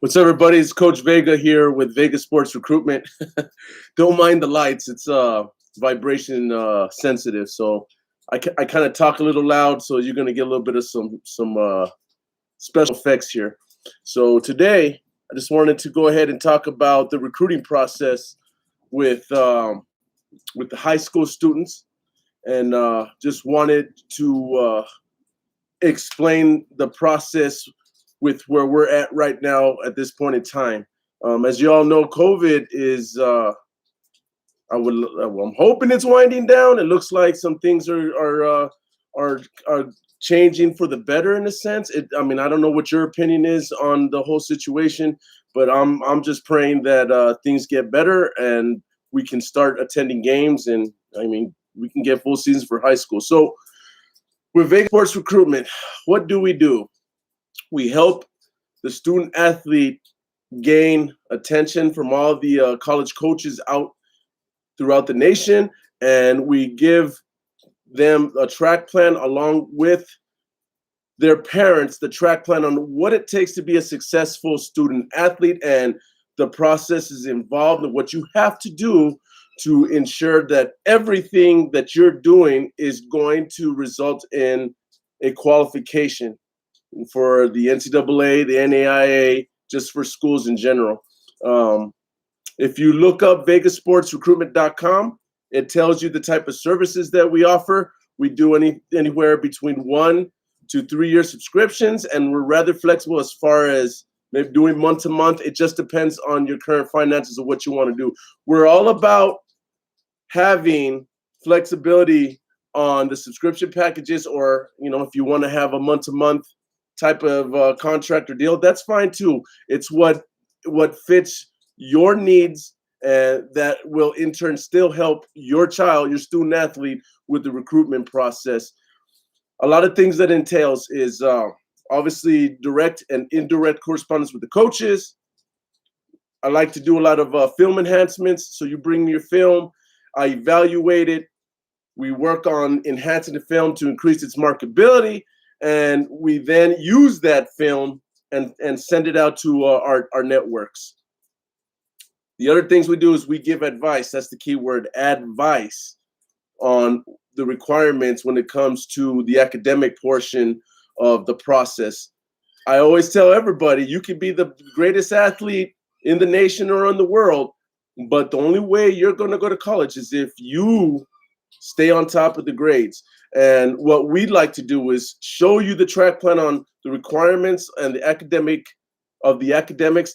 What's up, everybody? It's Coach Vega here with Vega Sports Recruitment. Don't mind the lights; it's vibration sensitive, so I kind of talk a little loud, so you're gonna get a little bit of some special effects here. So today, I just wanted to go ahead and talk about the recruiting process with the high school students, and just wanted to explain the process with where we're at right now at this point in time. As you all know, COVID is. I'm hoping it's winding down. It looks like some things are changing for the better in a sense. I mean, I don't know what your opinion is on the whole situation, but I'm just praying that things get better and we can start attending games, and I mean we can get full seasons for high school. So with Vegas Sports Recruitment, what do? We help the student athlete gain attention from all the college coaches out throughout the nation, and we give them a track plan along with their parents, the track plan on what it takes to be a successful student athlete and the processes involved and what you have to do to ensure that everything that you're doing is going to result in a qualification for the NCAA, the NAIA, just for schools in general. If you look up vegasportsrecruitment.com, it tells you the type of services that we offer. We do anywhere between 1 to 3 year subscriptions, and we're rather flexible as far as maybe doing month to month. It just depends on your current finances of what you want to do. We're all about having flexibility on the subscription packages, or if you want to have a month to month type of contract or deal, that's fine too. It's what fits your needs, and that will in turn still help your child, your student athlete, with the recruitment process. A lot of things that entails is obviously direct and indirect correspondence with the coaches. I like to do a lot of film enhancements. So you bring me your film, I evaluate it. We work on enhancing the film to increase its marketability, and we then use that film and send it out to our networks. The other things we do is we give advice. That's the key word, advice, on the requirements when it comes to the academic portion of the process. I always tell everybody, you can be the greatest athlete in the nation or in the world, but the only way you're going to go to college is if you stay on top of the grades. And what we'd like to do is show you the track plan on the requirements and the academics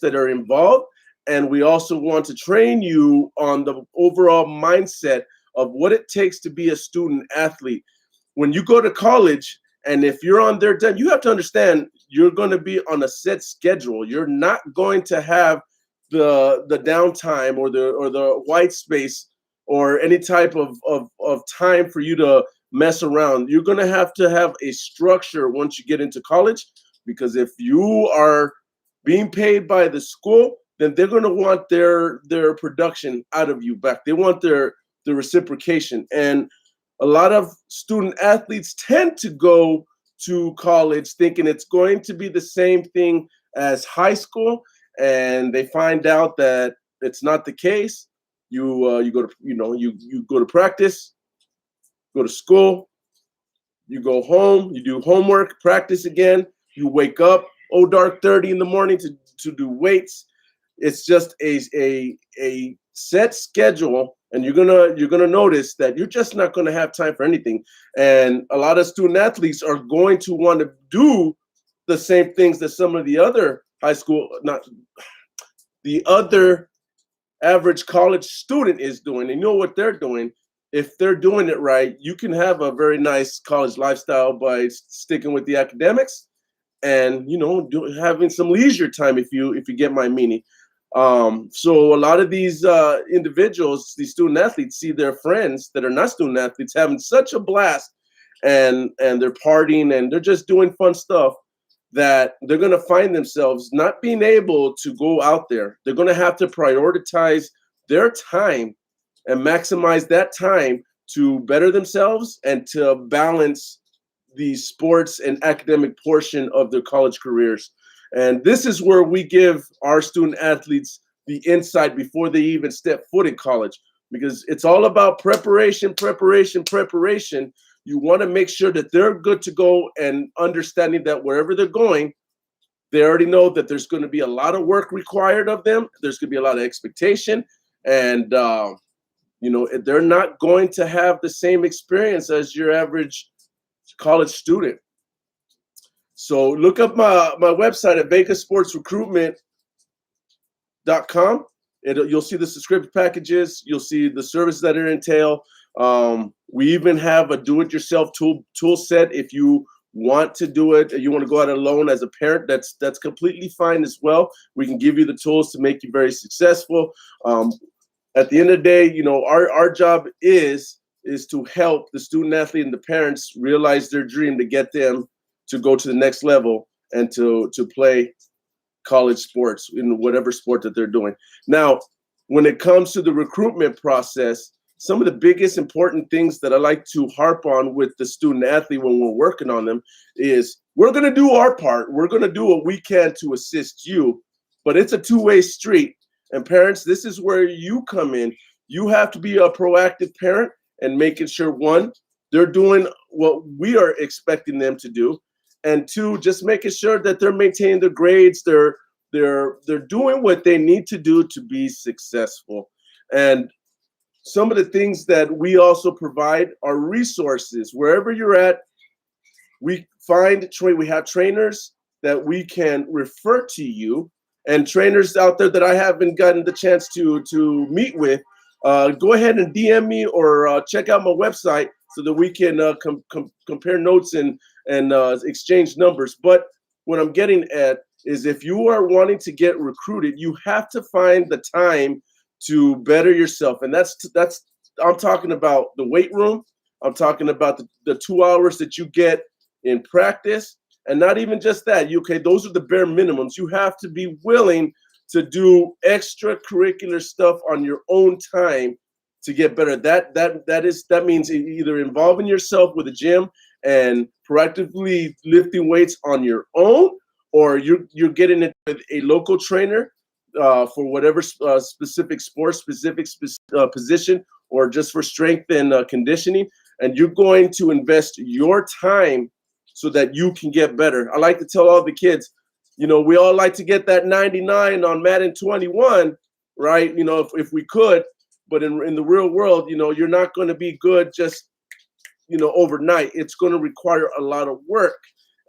that are involved. And we also want to train you on the overall mindset of what it takes to be a student athlete. When you go to college, and if you're on their dime, you have to understand you're going to be on a set schedule. You're not going to have the downtime or the white space or any type of time for you to mess around. You're going to have a structure once you get into college, because if you are being paid by the school, then they're going to want their production out of you back. They want the reciprocation. And a lot of student athletes tend to go to college thinking it's going to be the same thing as high school, and they find out that it's not the case. You go to you go to practice, go to school, you go home, you do homework, practice again, you wake up dark 30 in the morning to do weights. It's just a set schedule, and you're gonna notice that you're just not gonna have time for anything. And a lot of student athletes are going to want to do the same things that some of the other the other average college student is doing. They know what they're doing. If they're doing it right, you can have a very nice college lifestyle by sticking with the academics and having some leisure time, if you get my meaning. So a lot of these individuals, these student athletes, see their friends that are not student athletes having such a blast, and they're partying and they're just doing fun stuff, that they're going to find themselves not being able to go out there. They're going to have to prioritize their time and maximize that time to better themselves and to balance the sports and academic portion of their college careers. And this is where we give our student athletes the insight before they even step foot in college, because it's all about preparation, preparation, preparation. You want to make sure that they're good to go, and understanding that wherever they're going, they already know that there's going to be a lot of work required of them. There's going to be a lot of expectation, and they're not going to have the same experience as your average college student. So look up my website at vegasportsrecruitment.com. You'll see the subscription packages. You'll see the services that it entail. We even have a do-it-yourself tool set. If you want to do it, you want to go out alone as a parent, that's completely fine as well. We can give you the tools to make you very successful. At the end of the day, our job is to help the student athlete and the parents realize their dream, to get them to go to the next level and to play college sports in whatever sport that they're doing. Now, when it comes to the recruitment process, some of the biggest important things that I like to harp on with the student athlete when we're working on them is, we're going to do our part. We're going to do what we can to assist you, but it's a two-way street. And parents, this is where you come in. You have to be a proactive parent and making sure, one, they're doing what we are expecting them to do, and two, just making sure that they're maintaining their grades. They're doing what they need to do to be successful. And some of the things that we also provide are resources. Wherever you're at, we have trainers that we can refer to you, and trainers out there that I haven't gotten the chance to meet with. Go ahead and DM me, or check out my website so that we can compare notes and exchange numbers. But what I'm getting at is, if you are wanting to get recruited, you have to find the time to better yourself. And that's I'm talking about the weight room. I'm talking about the 2 hours that you get in practice. And not even just that. Those are the bare minimums. You have to be willing to do extracurricular stuff on your own time to get better. That means either involving yourself with a gym and proactively lifting weights on your own, or you're getting it with a local trainer for whatever specific sport, specific position, or just for strength and conditioning. And you're going to invest your time so that you can get better. I like to tell all the kids, we all like to get that 99 on Madden 21, right? If we could, but in the real world, you're not going to be good just, overnight. It's going to require a lot of work.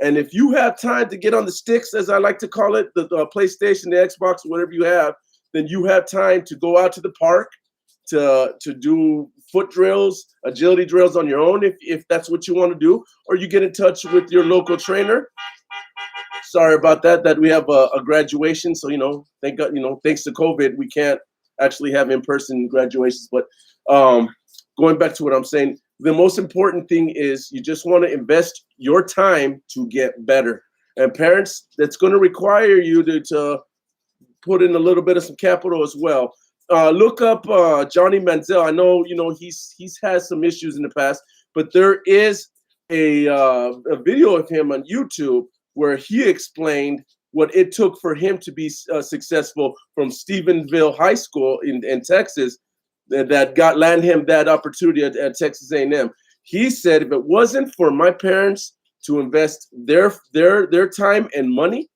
And if you have time to get on the sticks, as I like to call it, the PlayStation, the Xbox, whatever you have, then you have time to go out to the park to do foot drills, agility drills on your own, if that's what you want to do, or you get in touch with your local trainer. Sorry about that we have a graduation. So, thank God, thanks to COVID, we can't actually have in-person graduations. But going back to what I'm saying, the most important thing is you just want to invest your time to get better. And parents, that's going to require you to put in a little bit of some capital as well. Look up Johnny Manziel. I know, he's had some issues in the past, but there is a video of him on YouTube where he explained what it took for him to be successful from Stephenville High School in Texas, that landed him that opportunity at Texas A&M. He said, if it wasn't for my parents to invest their time and money,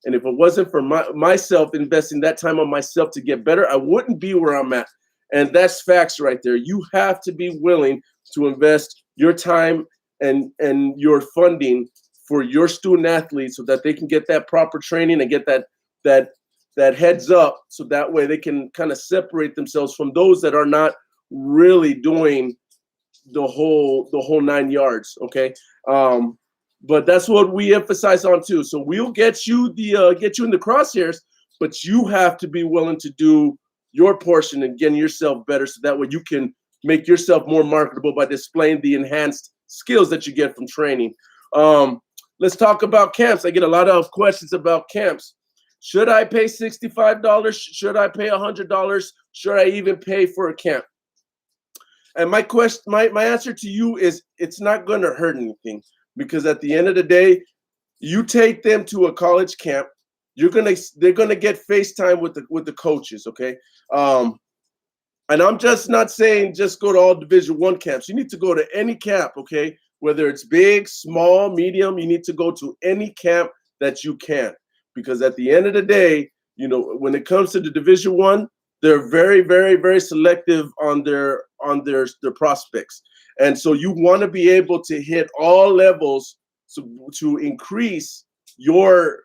and if it wasn't for myself investing that time on myself to get better, I wouldn't be where I'm at. And that's facts right there. You have to be willing to invest your time and your funding for your student athletes so that they can get that proper training and get that heads up, so that way they can kind of separate themselves from those that are not really doing the whole 9 yards. Okay. But that's what we emphasize on too. So we'll get you in the crosshairs, but you have to be willing to do your portion and getting yourself better, so that way you can make yourself more marketable by displaying the enhanced skills that you get from training. Let's talk about camps. I get a lot of questions about camps. Should I pay $65? Should I pay $100? Should I even pay for a camp? And my answer to you is, it's not going to hurt anything, because at the end of the day, you take them to a college camp, they're gonna get FaceTime with the coaches, okay? And I'm just not saying just go to all Division I camps. You need to go to any camp, okay? Whether it's big, small, medium, you need to go to any camp that you can, because at the end of the day, when it comes to the Division I, they're very, very, very selective on their prospects, and so you want to be able to hit all levels to increase your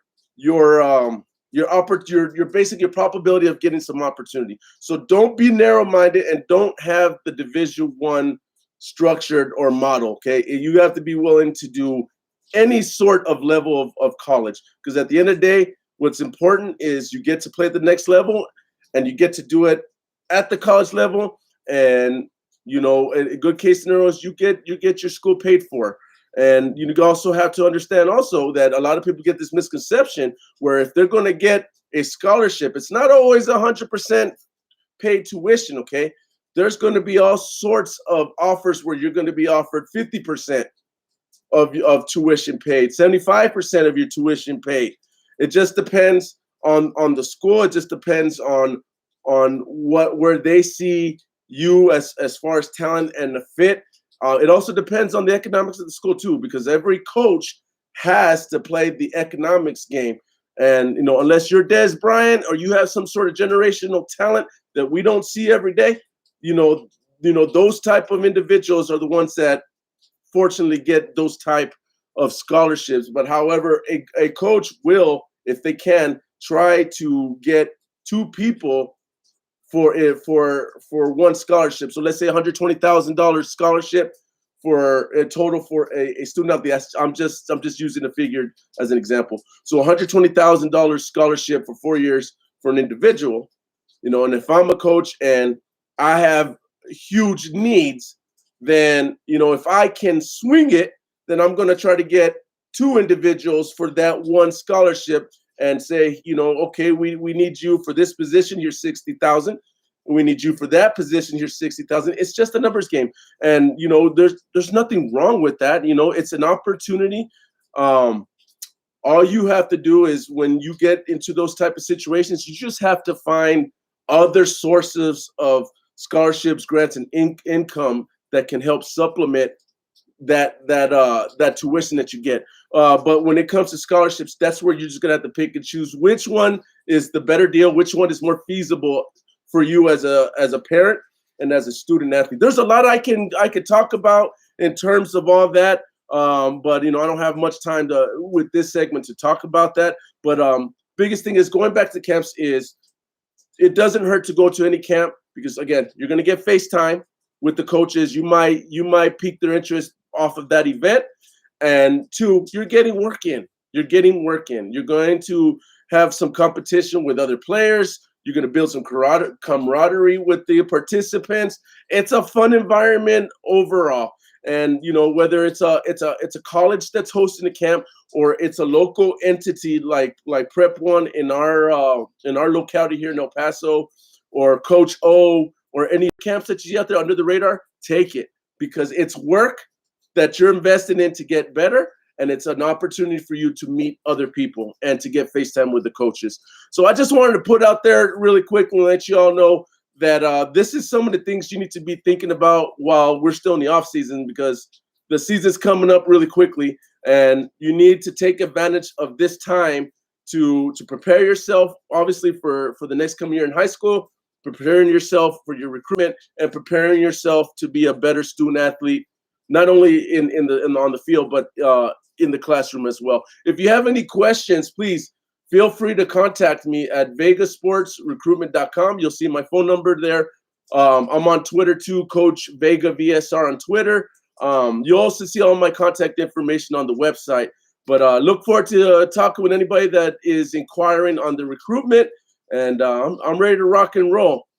probability of getting some opportunity. So don't be narrow-minded and don't have the Division I structured or model. Okay, you have to be willing to do any sort of level of college, because at the end of the day, what's important is you get to play at the next level, and you get to do it at the college level. And a good case scenario is you get your school paid for. And you also have to understand also that a lot of people get this misconception where if they're going to get a scholarship, it's not always 100% paid tuition, okay? There's going to be all sorts of offers where you're going to be offered 50% of tuition paid, 75% of your tuition paid. It just depends on the school. It just depends on where they see you as far as talent and the fit. It also depends on the economics of the school too, because every coach has to play the economics game. And unless you're Des Bryant or you have some sort of generational talent that we don't see every day, those type of individuals are the ones that fortunately get those type of scholarships. But however, a coach will, if they can, try to get two people for one scholarship. So let's say $120,000 scholarship for a total for a student athlete. I'm just using a figure as an example. So $120,000 scholarship for 4 years for an individual, and if I'm a coach and I have huge needs, then if I can swing it, then I'm going to try to get two individuals for that one scholarship and say, okay, we need you for this position, you're 60,000. We need you for that position, you're 60,000. It's just a numbers game. And, there's nothing wrong with that. It's an opportunity. All you have to do is when you get into those type of situations, you just have to find other sources of scholarships, grants, and income that can help supplement that tuition that you get. But when it comes to scholarships, that's where you're just gonna have to pick and choose which one is the better deal, which one is more feasible for you as a parent and as a student athlete. There's a lot I could talk about in terms of all that, but I don't have much time with this segment to talk about that. But biggest thing is going back to camps is it doesn't hurt to go to any camp, because again, you're gonna get FaceTime with the coaches. You might pique their interest off of that event. And two, you're getting work in. You're going to have some competition with other players. You're going to build some camaraderie with the participants. It's a fun environment overall. And whether it's a college that's hosting a camp, or it's a local entity like Prep One in our locality here in El Paso, or Coach O, or any camps that you see out there under the radar, take it, because it's work that you're investing in to get better, and it's an opportunity for you to meet other people and to get FaceTime with the coaches. So I just wanted to put out there really quick and let you all know that this is some of the things you need to be thinking about while we're still in the off season, because the season's coming up really quickly, and you need to take advantage of this time to prepare yourself, obviously, for the next coming year in high school, preparing yourself for your recruitment, and preparing yourself to be a better student athlete, not only on the field, but in the classroom as well. If you have any questions, please feel free to contact me at vegasportsrecruitment.com. You'll see my phone number there. I'm on Twitter too, Coach Vega VSR on Twitter. You'll also see all my contact information on the website. But look forward to talking with anybody that is inquiring on the recruitment. And I'm ready to rock and roll.